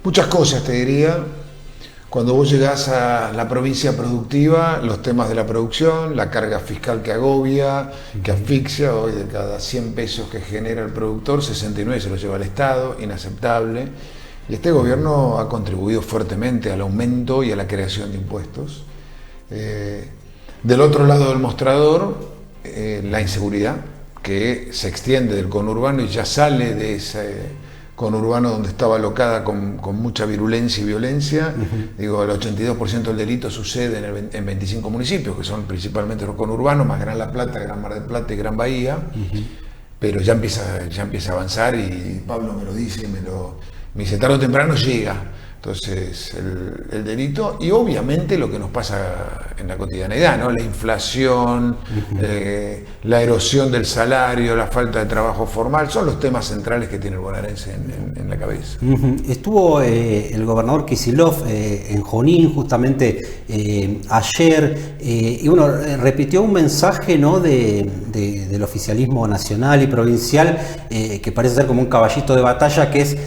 Muchas cosas te diría. Cuando vos llegás a la provincia productiva, los temas de la producción, la carga fiscal que agobia, que asfixia, hoy de cada 100 pesos que genera el productor, 69 se los lleva el Estado, inaceptable. Y este gobierno ha contribuido fuertemente al aumento y a la creación de impuestos. Del otro lado del mostrador, la inseguridad, que se extiende del conurbano y ya sale de ese conurbano donde estaba alocada con mucha virulencia y violencia. Digo, el 82% del delito sucede en 25 municipios, que son principalmente los conurbanos, más Gran La Plata, Gran Mar del Plata y Gran Bahía. Pero ya empieza a avanzar y Pablo me lo dice, me dice, tarde o temprano llega. Entonces, el delito y obviamente lo que nos pasa en la cotidianeidad, ¿no? La inflación, la erosión del salario, la falta de trabajo formal, son los temas centrales que tiene el bonaerense en la cabeza. Estuvo el gobernador Kicillof en Junín justamente ayer y uno repitió un mensaje, ¿no? del oficialismo nacional y provincial que parece ser como un caballito de batalla, que es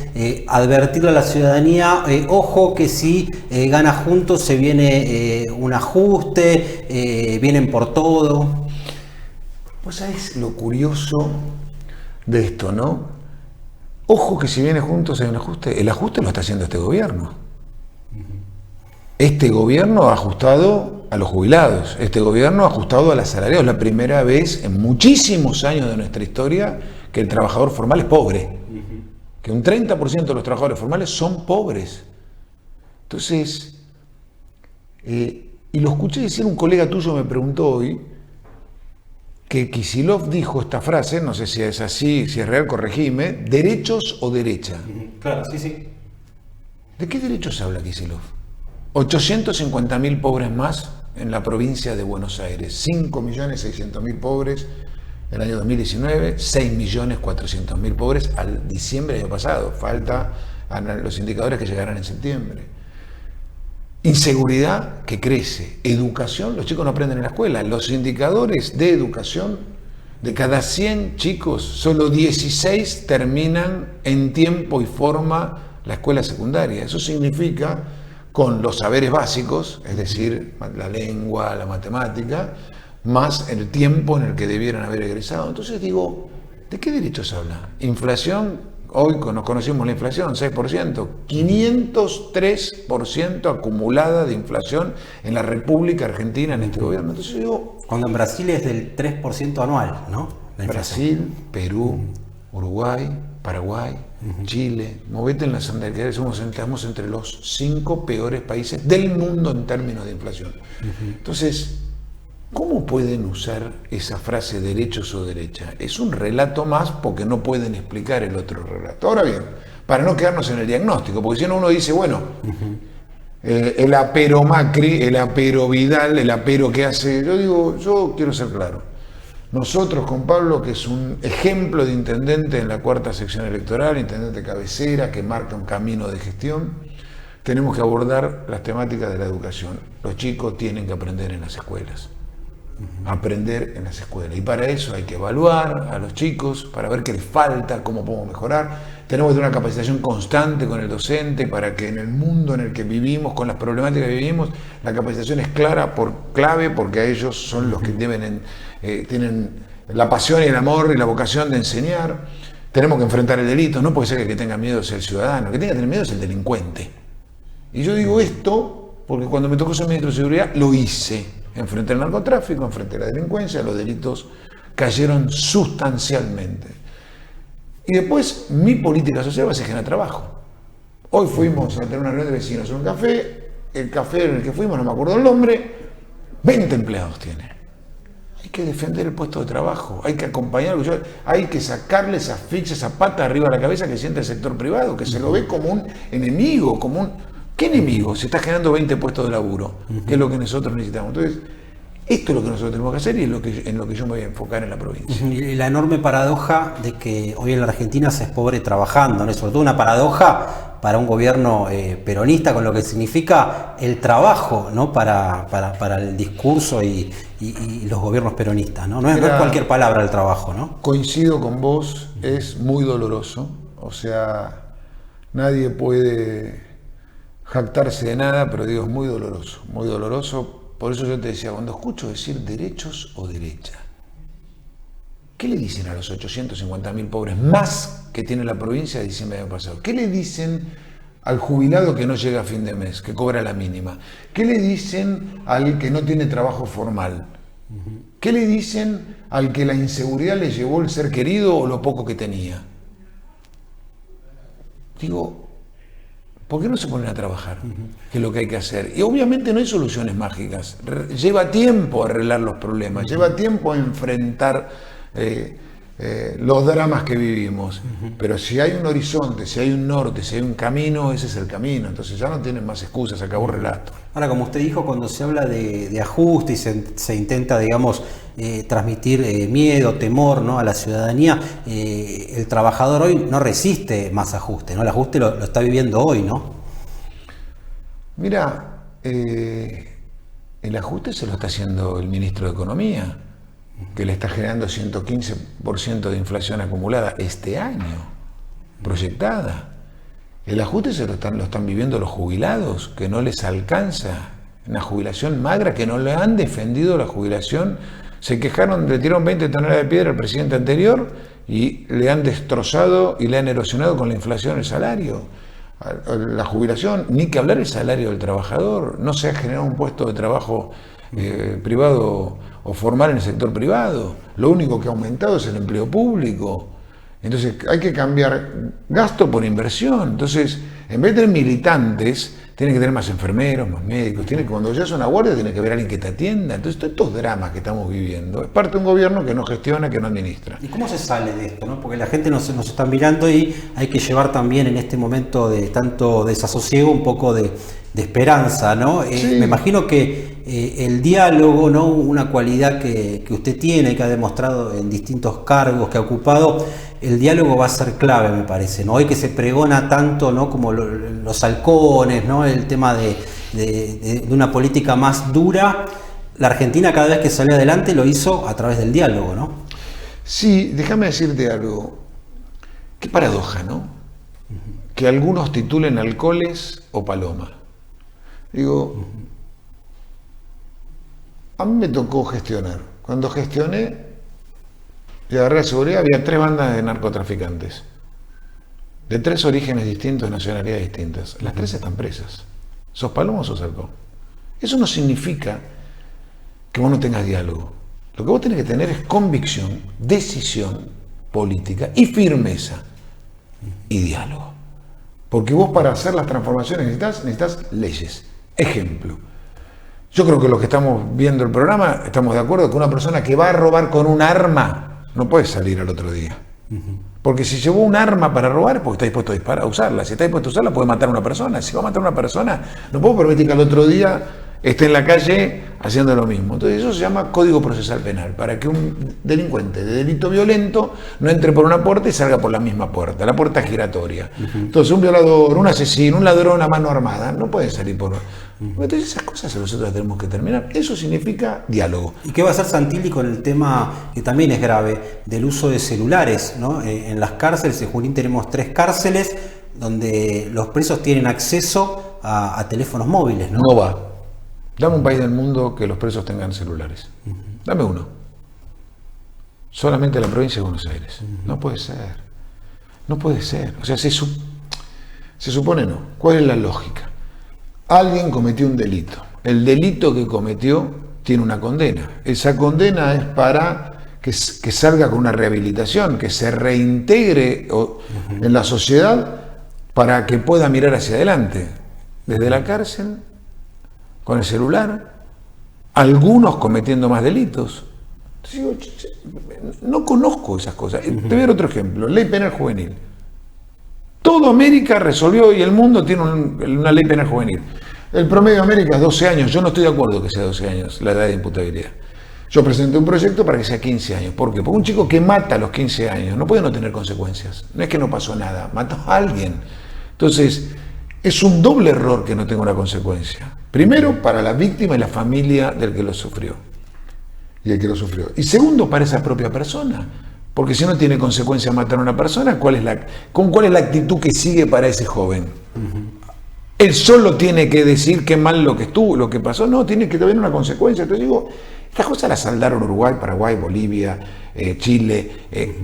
advertirle a la ciudadanía, ojo que si gana Juntos se viene un ajuste, vienen por todo. Vos sabés lo curioso de esto, ¿no? Ojo que si viene Juntos hay un ajuste. El ajuste lo está haciendo este gobierno. Este gobierno ha ajustado a los jubilados. Este gobierno ha ajustado a los salarios. La primera vez en muchísimos años de nuestra historia que el trabajador formal es pobre. Que un 30% de los trabajadores formales son pobres. Entonces, y lo escuché decir, un colega tuyo me preguntó hoy, que Kicillof dijo esta frase, no sé si es así, si es real, corregime, derechos o derecha. Claro, sí. ¿De qué derechos habla Kicillof? 850.000 pobres más en la provincia de Buenos Aires, 5.600.000 pobres en el año 2019, 6.400.000 pobres al diciembre del año pasado, falta a los indicadores que llegarán en septiembre. Inseguridad que crece, educación, los chicos no aprenden en la escuela, los indicadores de educación, de cada 100 chicos, solo 16 terminan en tiempo y forma la escuela secundaria. Eso significa, con los saberes básicos, es decir, la lengua, la matemática, más el tiempo en el que debieran haber egresado. Entonces digo, ¿de qué derechos habla? Inflación. Hoy nos conocimos la inflación, 6%, 503% acumulada de inflación en la República Argentina en este gobierno. Entonces yo digo, cuando en Brasil es del 3% anual, ¿no? Brasil, Perú, Uruguay, Paraguay, Chile, movete en la sandalera, estamos entre los 5 peores países del mundo en términos de inflación. Entonces, ¿cómo pueden usar esa frase derechos o derecha? Es un relato más porque no pueden explicar el otro relato. Ahora bien, para no quedarnos en el diagnóstico, porque si no uno dice, bueno, el apero Macri, el apero Vidal, el apero que hace... Yo quiero ser claro. Nosotros con Pablo, que es un ejemplo de intendente en la 4ª sección electoral, intendente cabecera, que marca un camino de gestión, tenemos que abordar las temáticas de la educación. Los chicos tienen que aprender en las escuelas. Aprender en las escuelas, y para eso hay que evaluar a los chicos para ver qué les falta, cómo podemos mejorar. Tenemos que tener una capacitación constante con el docente para que en el mundo en el que vivimos, con las problemáticas que vivimos, la capacitación es clave porque a ellos son los que tienen la pasión y el amor y la vocación de enseñar. Tenemos que enfrentar el delito. No puede ser que el que tenga miedo sea el ciudadano, el que tenga que tener miedo es el delincuente. Y yo digo esto porque cuando me tocó ser ministro de Seguridad lo hice. Enfrenté el narcotráfico, enfrenté la delincuencia, los delitos cayeron sustancialmente. Y después mi política social va a ser generar trabajo. Hoy fuimos a tener una reunión de vecinos en un café, el café en el que fuimos, no me acuerdo el nombre, 20 empleados tiene. Hay que defender el puesto de trabajo, hay que acompañarlo, hay que sacarle esa ficha, esa pata arriba de la cabeza que siente el sector privado, que se lo ve como un enemigo, como un... ¿Qué enemigo? Se está generando 20 puestos de laburo, que es lo que nosotros necesitamos. Entonces, esto es lo que nosotros tenemos que hacer y es en lo que yo me voy a enfocar en la provincia. Y la enorme paradoja de que hoy en la Argentina se es pobre trabajando, ¿no? Sobre todo una paradoja para un gobierno peronista, con lo que significa el trabajo, ¿no? para el discurso y los gobiernos peronistas, ¿no? No es cualquier palabra el trabajo, ¿no? Coincido con vos, es muy doloroso. O sea, nadie puede jactarse de nada, pero digo, es muy doloroso, muy doloroso. Por eso yo te decía, cuando escucho decir derechos o derecha, ¿qué le dicen a los 850.000 pobres más que tiene la provincia de diciembre del año pasado? ¿Qué le dicen al jubilado que no llega a fin de mes, que cobra la mínima? ¿Qué le dicen al que no tiene trabajo formal? ¿Qué le dicen al que la inseguridad le llevó el ser querido o lo poco que tenía? Digo, ¿por qué no se ponen a trabajar? Que es lo que hay que hacer. Y obviamente no hay soluciones mágicas. Lleva tiempo arreglar los problemas, lleva tiempo enfrentar los dramas que vivimos. Pero si hay un horizonte, si hay un norte, si hay un camino, ese es el camino. Entonces ya no tienen más excusas, acabó el relato. Ahora, como usted dijo, cuando se habla de ajuste y se intenta, digamos, transmitir miedo, temor, ¿no?, a la ciudadanía, el trabajador hoy no resiste más ajuste, ¿no? El ajuste lo está viviendo hoy, ¿no? Mira, el ajuste se lo está haciendo el ministro de Economía, que le está generando 115% de inflación acumulada este año, proyectada. El ajuste lo están viviendo los jubilados, que no les alcanza una jubilación magra, que no le han defendido la jubilación. Se quejaron, le tiraron 20 toneladas de piedra al presidente anterior y le han destrozado y le han erosionado con la inflación el salario. La jubilación, ni que hablar el salario del trabajador. No se ha generado un puesto de trabajo privado o formal en el sector privado. Lo único que ha aumentado es el empleo público. Entonces hay que cambiar gasto por inversión. Entonces, en vez de tener militantes, tiene que tener más enfermeros, más médicos. Cuando ya es una guardia, tiene que haber alguien que te atienda. Entonces, todos estos dramas que estamos viviendo es parte de un gobierno que no gestiona, que no administra. ¿Y cómo se sale de esto, no? Porque la gente nos está mirando y hay que llevar también en este momento de tanto desasosiego un poco de esperanza, ¿no? Sí. Me imagino que el diálogo, ¿no?, una cualidad que usted tiene, que ha demostrado en distintos cargos que ha ocupado, el diálogo va a ser clave, me parece, ¿no? Hoy que se pregona tanto, ¿no?, como los halcones, ¿no?, el tema de una política más dura, la Argentina cada vez que salió adelante lo hizo a través del diálogo, ¿no? Sí, déjame decirte algo. Qué paradoja, ¿no? Que algunos titulen alcoholes o paloma. Digo, a mí me tocó gestionar. Cuando gestioné y agarré la seguridad, había 3 bandas de narcotraficantes, de 3 orígenes distintos, nacionalidades distintas. Las 3 están presas. ¿Sos paloma o sos halcón? Eso no significa que vos no tengas diálogo. Lo que vos tenés que tener es convicción, decisión política y firmeza y diálogo. Porque vos, para hacer las transformaciones necesitas leyes. Ejemplo. Yo creo que los que estamos viendo el programa estamos de acuerdo que una persona que va a robar con un arma no puede salir al otro día. Porque si llevó un arma para robar, porque está dispuesto a disparar, a usarla. Si está dispuesto a usarla, puede matar a una persona. Si va a matar a una persona, no puedo permitir que al otro día esté en la calle haciendo lo mismo. Entonces eso se llama Código Procesal Penal, para que un delincuente de delito violento no entre por una puerta y salga por la misma puerta, la puerta giratoria. Entonces un violador, un asesino, un ladrón a mano armada no puede salir por... Entonces esas cosas nosotros tenemos que terminar. Eso significa diálogo. ¿Y qué va a hacer Santilli con el tema, que también es grave, del uso de celulares, ¿no? En las cárceles, en Junín tenemos 3 cárceles donde los presos tienen acceso a teléfonos móviles, ¿no? No va. Dame un país del mundo que los presos tengan celulares. Dame uno. Solamente la provincia de Buenos Aires. No puede ser. No puede ser. O sea, se supone no. ¿Cuál es la lógica? Alguien cometió un delito. El delito que cometió tiene una condena. Esa condena es para que salga con una rehabilitación, que se reintegre en la sociedad para que pueda mirar hacia adelante. Desde la cárcel, con el celular, algunos cometiendo más delitos. Entonces, no conozco esas cosas. Te voy a dar otro ejemplo, ley penal juvenil. Toda América resolvió y el mundo tiene una ley penal juvenil. El promedio de América es 12 años. Yo no estoy de acuerdo que sea 12 años la edad de imputabilidad. Yo presenté un proyecto para que sea 15 años. ¿Por qué? Porque un chico que mata a los 15 años no puede no tener consecuencias. No es que no pasó nada, mató a alguien. Entonces, es un doble error que no tenga una consecuencia. Primero, para la víctima y la familia del que lo sufrió. Y el que lo sufrió. Y segundo, para esa propia persona. Porque si no tiene consecuencia matar a una persona, ¿cuál es la actitud que sigue para ese joven? Él solo tiene que decir qué mal lo que estuvo, lo que pasó. No, tiene que haber una consecuencia. Entonces digo, estas cosas las saldaron Uruguay, Paraguay, Bolivia, Chile,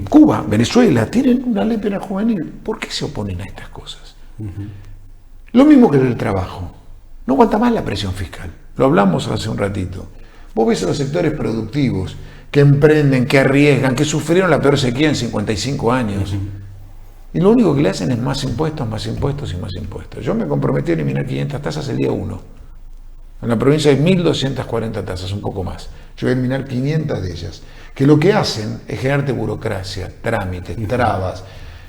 Cuba, Venezuela. Tienen una ley penal juvenil. ¿Por qué se oponen a estas cosas? Lo mismo que el trabajo. No aguanta más la presión fiscal. Lo hablamos hace un ratito. Vos ves a los sectores productivos que emprenden, que arriesgan, que sufrieron la peor sequía en 55 años. Y lo único que le hacen es más impuestos, más impuestos y más impuestos. Yo me comprometí a eliminar 500 tasas el día 1. En la provincia hay 1.240 tasas, un poco más. Yo voy a eliminar 500 de ellas. Que lo que hacen es generarte burocracia, trámites, trabas,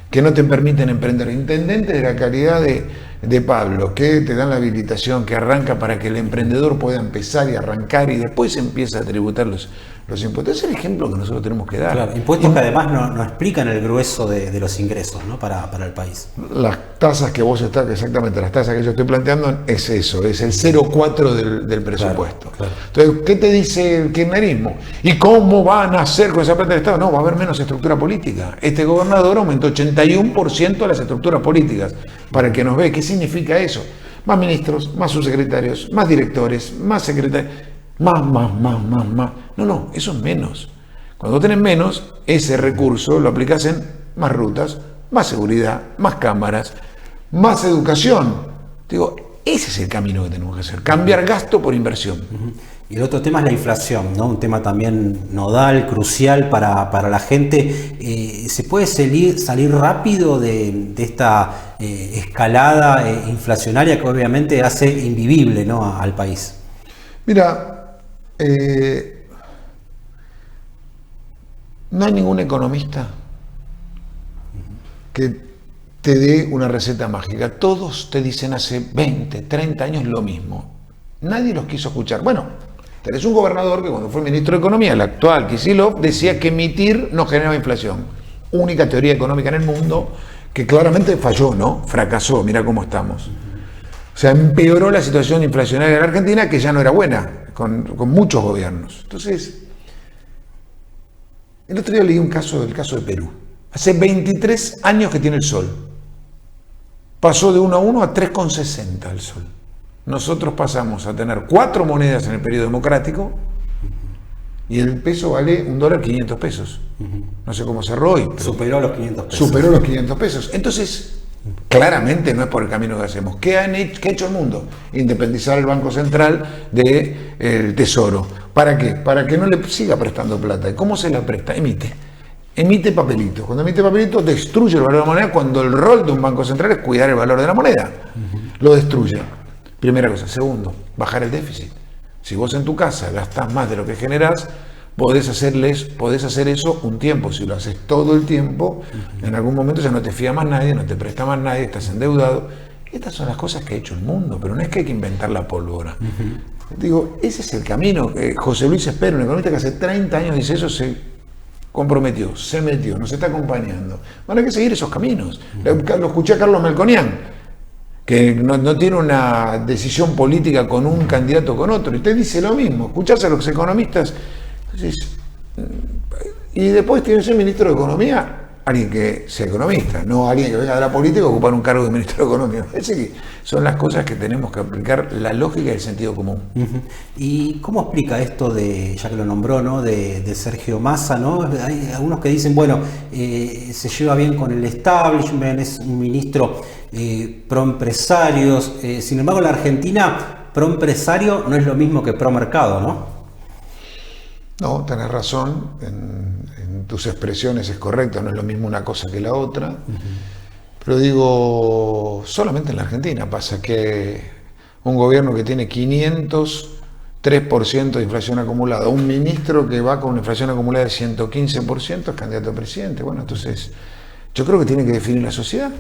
que no te permiten emprender. Intendentes de la calidad de Pablo, que te dan la habilitación, que arranca para que el emprendedor pueda empezar y arrancar y después empieza a tributar los impuestos. Es el ejemplo que nosotros tenemos que dar. Claro, impuestos que además no explican el grueso de los ingresos, ¿no? para el país. Las tasas que vos estás, exactamente las tasas que yo estoy planteando es eso, es el 0,4 del presupuesto. Claro. Entonces, ¿qué te dice el kirchnerismo? ¿Y cómo van a hacer con esa plata del Estado? No, va a haber menos estructura política. Este gobernador aumentó 81% las estructuras políticas. Para el que nos ve, ¿qué significa eso? Más ministros, más subsecretarios, más directores, más secretarios. Más. No, eso es menos. Cuando tenés menos, ese recurso lo aplicás en más rutas, más seguridad, más cámaras, más educación. Digo, ese es el camino que tenemos que hacer. Cambiar gasto por inversión. Y el otro tema es la inflación, ¿no? Un tema también nodal, crucial para la gente. ¿Se puede salir rápido de esta escalada inflacionaria que obviamente hace invivible, ¿no? al país? Mira, no hay ningún economista que te dé una receta mágica. Todos te dicen hace 20, 30 años lo mismo. Nadie los quiso escuchar. Bueno, tenés un gobernador que cuando fue ministro de Economía, el actual Kicillof, decía que emitir no generaba inflación. Única teoría económica en el mundo que claramente falló, ¿no? Fracasó, mira cómo estamos. O sea, empeoró la situación inflacionaria de la Argentina, que ya no era buena, con muchos gobiernos. Entonces, el otro día leí el caso de Perú. Hace 23 años que tiene el sol. Pasó de 1 a 3,60 el sol. Nosotros pasamos a tener 4 monedas en el periodo democrático y el peso vale $1 500 pesos. No sé cómo cerró hoy. Superó los 500 pesos. Superó los 500 pesos. Entonces, claramente no es por el camino que hacemos. ¿Qué ha hecho el mundo? Independizar el Banco Central del Tesoro. ¿Para qué? Para que no le siga prestando plata. ¿Y cómo se la presta? Emite papelitos. Cuando emite papelitos, destruye el valor de la moneda cuando el rol de un banco central es cuidar el valor de la moneda. Lo destruye. Primera cosa. Segundo, bajar el déficit. Si vos en tu casa gastás más de lo que generás, podés hacer eso un tiempo. Si lo haces todo el tiempo, en algún momento ya no te fía más nadie, no te presta más nadie, estás endeudado. Estas son las cosas que ha hecho el mundo, pero no es que hay que inventar la pólvora. Digo, ese es el camino. José Luis Espero, un economista que hace 30 años dice eso, se comprometió, se metió, nos está acompañando. Van a que seguir esos caminos. Lo escuché a Carlos Melconian, que no tiene una decisión política con un candidato o con otro. Y usted dice lo mismo, escuchás a los economistas. Entonces, y después tiene que ser ministro de Economía, alguien que sea economista, no alguien que venga de la política a ocupar un cargo de ministro de Economía. Parece que son las cosas que tenemos que aplicar, la lógica y el sentido común. ¿Y cómo explica esto ya que lo nombró, ¿no? de Sergio Massa, ¿no? Hay algunos que dicen, bueno, se lleva bien con el establishment, es un ministro pro empresarios, sin embargo en la Argentina pro empresario no es lo mismo que pro mercado, ¿no? No, tenés razón, en tus expresiones es correcto, no es lo mismo una cosa que la otra, pero digo, solamente en la Argentina pasa que un gobierno que tiene 503% de inflación acumulada, un ministro que va con una inflación acumulada de 115% es candidato a presidente. Bueno, entonces yo creo que tiene que definir la sociedad,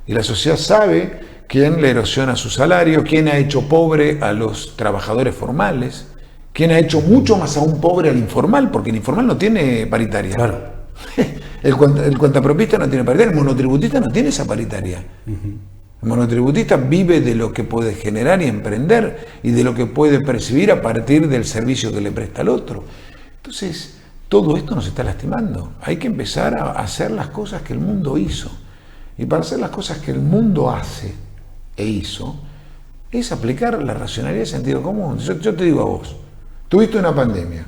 y la sociedad sabe quién le erosiona su salario, quién ha hecho pobre a los trabajadores formales, quién ha hecho mucho más aún pobre al informal, porque el informal no tiene paritaria. Claro. El cuentapropista no tiene paritaria, el monotributista no tiene esa paritaria. El monotributista vive de lo que puede generar y emprender y de lo que puede percibir a partir del servicio que le presta al otro. Entonces, todo esto nos está lastimando. Hay que empezar a hacer las cosas que el mundo hizo. Y para hacer las cosas que el mundo hace e hizo, es aplicar la racionalidad y el sentido común. Yo te digo a vos, tuviste una pandemia,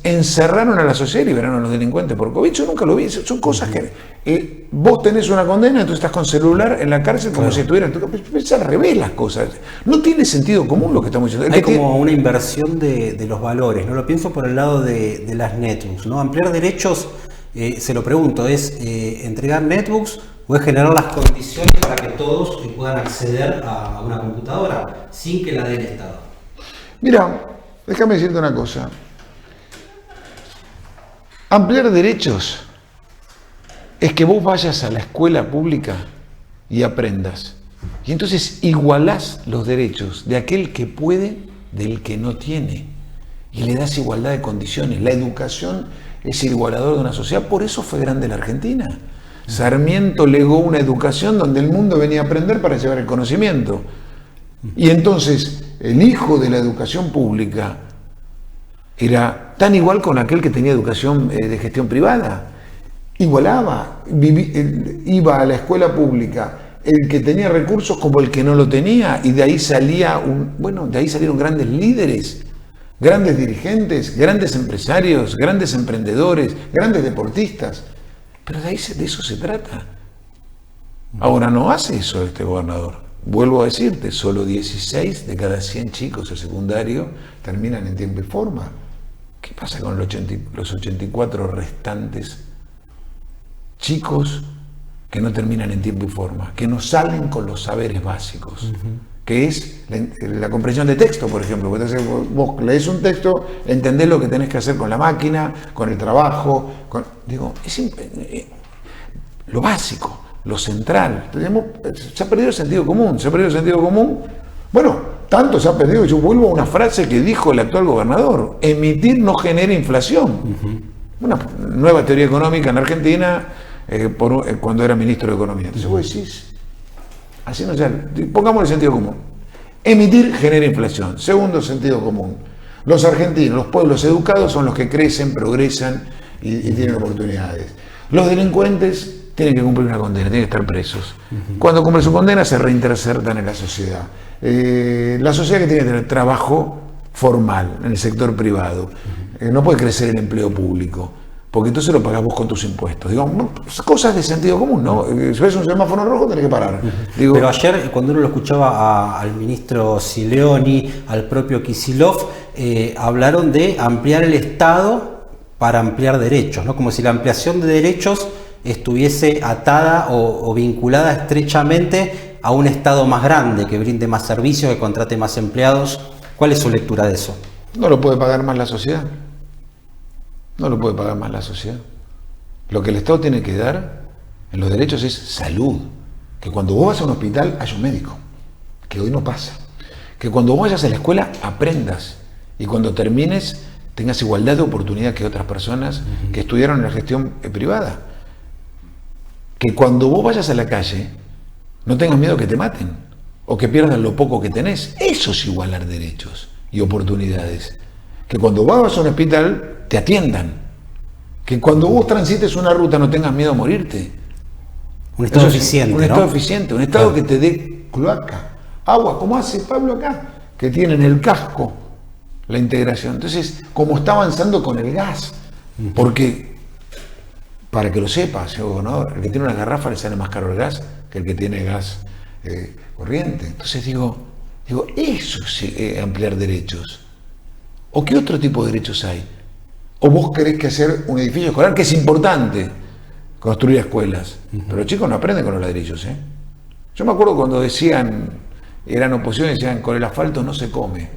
encerraron a la sociedad y liberaron a los delincuentes por COVID. Yo nunca lo vi. Son cosas que vos tenés una condena, entonces estás con celular en la cárcel como si estuvieras. Es al revés las cosas. No tiene sentido común lo que estamos diciendo. Hay como una inversión de los valores, ¿no? Lo pienso por el lado de las netbooks, ¿no? Ampliar derechos, se lo pregunto, ¿es entregar netbooks o es generar las condiciones para que todos puedan acceder a una computadora sin que la dé el Estado? Mira, déjame decirte una cosa. Ampliar derechos es que vos vayas a la escuela pública y aprendas. Y entonces igualás los derechos de aquel que puede del que no tiene. Y le das igualdad de condiciones. La educación es el igualador de una sociedad. Por eso fue grande la Argentina. Sarmiento legó una educación donde el mundo venía a aprender para llevar el conocimiento. Y entonces el hijo de la educación pública era tan igual con aquel que tenía educación de gestión privada. Igualaba, iba a la escuela pública el que tenía recursos como el que no lo tenía, y de ahí salieron grandes líderes, grandes dirigentes, grandes empresarios, grandes emprendedores, grandes deportistas. Pero de eso se trata. Ahora no hace eso este gobernador. Vuelvo a decirte, solo 16 de cada 100 chicos de secundario terminan en tiempo y forma. ¿Qué pasa con los 84 restantes chicos que no terminan en tiempo y forma, que no salen con los saberes básicos? Que es la comprensión de texto, por ejemplo. Entonces, vos lees un texto, entendés lo que tenés que hacer con la máquina, con el trabajo, lo básico, lo central. Se ha perdido el sentido común. Bueno, tanto se ha perdido que yo vuelvo a una frase que dijo el actual gobernador: emitir no genera inflación. Una nueva teoría económica en Argentina cuando era ministro de Economía. Entonces vos decís, así no, pongamos el sentido común. Emitir genera inflación. Segundo sentido común. Los argentinos, los pueblos educados son los que crecen, progresan y tienen oportunidades. Los delincuentes tienen que cumplir una condena, tienen que estar presos. Cuando cumplen su condena se reinsertan en la sociedad. La sociedad que tiene que tener trabajo formal en el sector privado. No puede crecer el empleo público, porque entonces lo pagás vos con tus impuestos. Digo, cosas de sentido común, ¿no? Si ves un semáforo rojo tenés que parar. Pero ayer, cuando uno lo escuchaba al ministro Silioni, al propio Kicillof, hablaron de ampliar el Estado para ampliar derechos, ¿no? Como si la ampliación de derechos estuviese atada o vinculada estrechamente a un Estado más grande, que brinde más servicios, que contrate más empleados. ¿Cuál es su lectura de eso? No lo puede pagar más la sociedad. No lo puede pagar más la sociedad. Lo que el Estado tiene que dar en los derechos es salud. Que cuando vos vas a un hospital haya un médico, que hoy no pasa. Que cuando vos vayas a la escuela aprendas, y cuando termines tengas igualdad de oportunidad que otras personas que estudiaron en la gestión privada. Que cuando vos vayas a la calle no tengas miedo que te maten o que pierdas lo poco que tenés. Eso es igualar derechos y oportunidades. Que cuando vas a un hospital te atiendan. Que cuando vos transites una ruta no tengas miedo a morirte. Un Estado eficiente, un Estado eficiente, un Estado que te dé cloaca, agua, como hace Pablo acá, que tiene en el casco la integración. Entonces, como está avanzando con el gas, porque, para que lo sepas, señor gobernador, el que tiene una garrafa le sale más caro el gas que el que tiene gas corriente. Entonces digo, eso es ampliar derechos. ¿O qué otro tipo de derechos hay? ¿O vos querés que hacer un edificio escolar, que es importante, construir escuelas? Pero los chicos no aprenden con los ladrillos, ¿eh? Yo me acuerdo cuando decían, eran oposiciones, decían, con el asfalto no se come.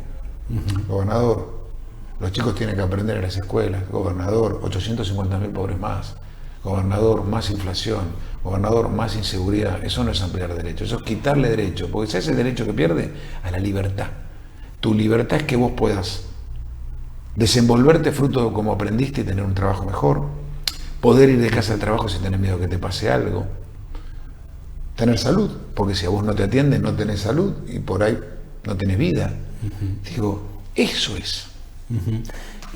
Gobernador, los chicos tienen que aprender en las escuelas. Gobernador, 850.000 pobres más. Gobernador, más inflación. Gobernador, más inseguridad. Eso no es ampliar derechos, eso es quitarle derechos. Porque ¿sabes el derecho que pierde? A la libertad. Tu libertad es que vos puedas desenvolverte fruto de cómo aprendiste y tener un trabajo mejor. Poder ir de casa al trabajo sin tener miedo que te pase algo. Tener salud, porque si a vos no te atienden, no tenés salud y por ahí no tenés vida. Digo, eso es.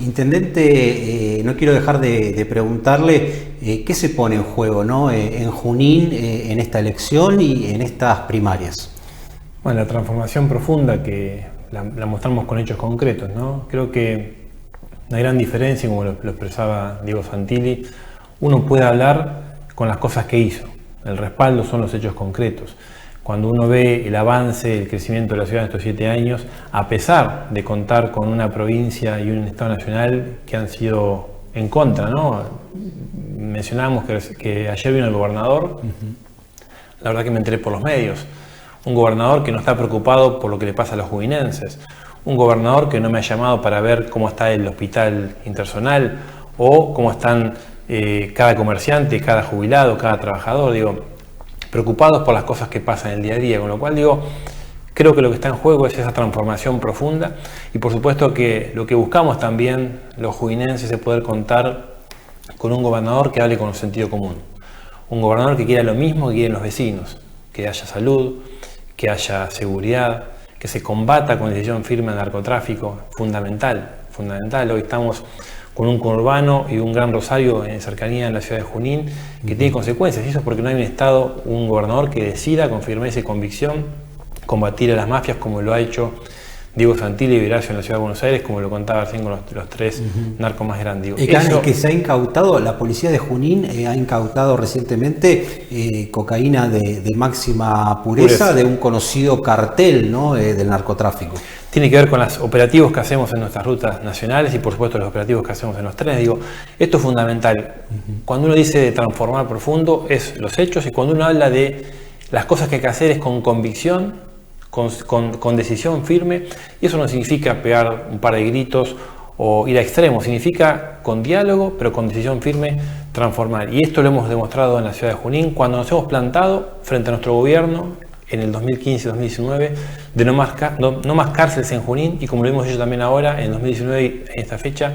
Intendente, no quiero dejar de preguntarle qué se pone en juego, ¿no? En Junín, en esta elección y en estas primarias. Bueno, la transformación profunda que la mostramos con hechos concretos, ¿no? Creo que una gran diferencia, como lo expresaba Diego Santilli, uno puede hablar con las cosas que hizo. El respaldo son los hechos concretos. Cuando uno ve el avance, el crecimiento de la ciudad en estos 7 años, a pesar de contar con una provincia y un Estado nacional que han sido en contra, ¿no? Mencionábamos que ayer vino el gobernador, la verdad que me enteré por los medios. Un gobernador que no está preocupado por lo que le pasa a los juninenses. Un gobernador que no me ha llamado para ver cómo está el hospital interzonal o cómo están cada comerciante, cada jubilado, cada trabajador. Digo, preocupados por las cosas que pasan en el día a día, con lo cual digo, creo que lo que está en juego es esa transformación profunda y por supuesto que lo que buscamos también los juninenses es poder contar con un gobernador que hable con el sentido común, un gobernador que quiera lo mismo que quieren los vecinos, que haya salud, que haya seguridad, que se combata con decisión firme el narcotráfico, fundamental. Hoy estamos con un conurbano y un Gran Rosario en cercanía en la ciudad de Junín, que tiene consecuencias, y eso es porque no hay un Estado, un gobernador que decida con firmeza y convicción combatir a las mafias como lo ha hecho Diego Santilli y Horacio en la ciudad de Buenos Aires, como lo contaba recién con los 3 narcos más grandes. Y que se ha incautado, la policía de Junín ha incautado recientemente cocaína de máxima pureza de un conocido cartel, ¿no? Del narcotráfico. Tiene que ver con los operativos que hacemos en nuestras rutas nacionales y por supuesto los operativos que hacemos en los trenes. Digo, esto es fundamental. Cuando uno dice de transformar profundo es los hechos, y cuando uno habla de las cosas que hay que hacer es con convicción, con decisión firme, y eso no significa pegar un par de gritos o ir a extremos, significa con diálogo pero con decisión firme transformar. Y esto lo hemos demostrado en la ciudad de Junín cuando nos hemos plantado frente a nuestro gobierno en el 2015-2019 de no más cárceles en Junín, y como lo hemos hecho también ahora en 2019 y en esta fecha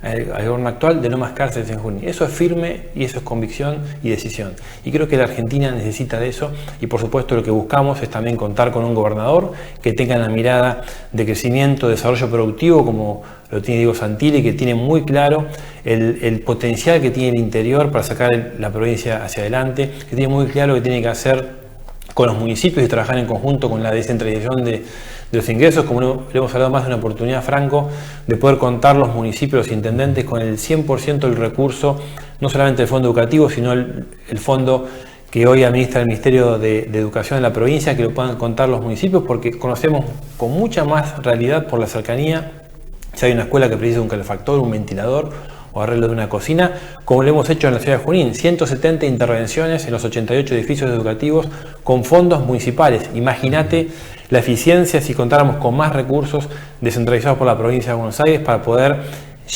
al gobierno actual, de no más cárceles en Junín. Eso es firme y eso es convicción y decisión. Y creo que la Argentina necesita de eso, y por supuesto lo que buscamos es también contar con un gobernador que tenga la mirada de crecimiento, desarrollo productivo, como lo tiene Diego Santilli, que tiene muy claro el potencial que tiene el interior para sacar la provincia hacia adelante, que tiene muy claro que tiene que hacer con los municipios y trabajar en conjunto con la descentralización de los ingresos, como le hemos hablado más de una oportunidad, Franco, de poder contar los municipios, los intendentes con el 100% del recurso, no solamente el fondo educativo, sino el fondo que hoy administra el Ministerio de Educación en la provincia, que lo puedan contar los municipios, porque conocemos con mucha más realidad por la cercanía si hay una escuela que precisa un calefactor, un ventilador o arreglo de una cocina, como lo hemos hecho en la ciudad de Junín, 170 intervenciones en los 88 edificios educativos con fondos municipales. Imagínate la eficiencia si contáramos con más recursos descentralizados por la provincia de Buenos Aires para poder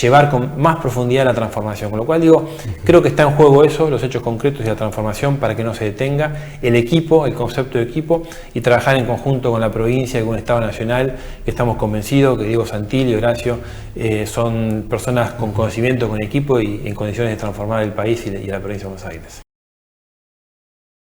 llevar con más profundidad la transformación. Con lo cual digo, creo que está en juego eso, los hechos concretos y la transformación, para que no se detenga el equipo, el concepto de equipo, y trabajar en conjunto con la provincia y con el Estado Nacional, que estamos convencidos que Diego Santilli y Horacio son personas con conocimiento, con equipo y en condiciones de transformar el país y la provincia de Buenos Aires.